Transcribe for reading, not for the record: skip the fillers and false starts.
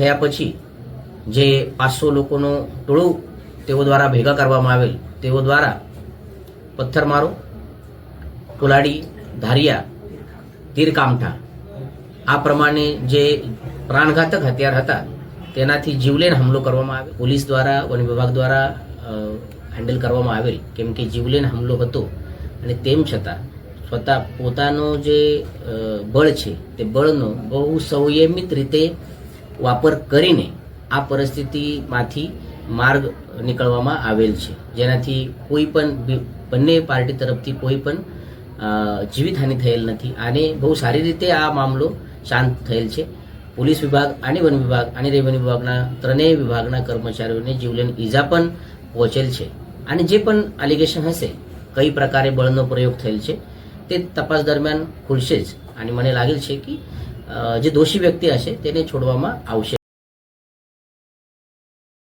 થયા પછી જે 500 લોકોનો ટોળું તેઓ દ્વારા ભેગા કરવામાં આવેલ, તેઓ દ્વારા પથ્થરમારો, કુલાડી, ધારિયા, તીરકામઠા આ પ્રમાણે જે પ્રાણઘાતક હથિયાર હતા તેનાથી જીવલેણ હુમલો કરવામાં આવ્યો. પોલીસ દ્વારા, વન વિભાગ દ્વારા હેન્ડલ કરવામાં આવેલ, કેમ કે જીવલેણ હુમલો હતો અને તેમ છતાં સ્વતઃ પોતાનો જે બળ છે તે બળનો બહુ સંયમિત રીતે વાપર કરીને આ પરિસ્થિતિમાંથી માર્ગ નીકળવામાં આવેલ છે, જેનાથી કોઈ પણ બંને પાર્ટી તરફથી કોઈ પણ જીવિતહાનિ થયેલ નથી અને બહુ સારી રીતે આ મામલો શાંત થયેલ છે. પોલીસ વિભાગ અને વન વિભાગ અને રેવન્યુ વિભાગના ત્રણેય વિભાગના કર્મચારીઓને જીવલેણ ઈજા પણ પહોંચેલ છે અને જે પણ એલિગેશન હશે કઈ પ્રકારે બળનો પ્રયોગ થયેલ છે તે તપાસ દરમિયાન ખુલશે જ અને મને લાગેલ છે કે જે દોષી વ્યક્તિ હશે તેને છોડવામાં આવશે.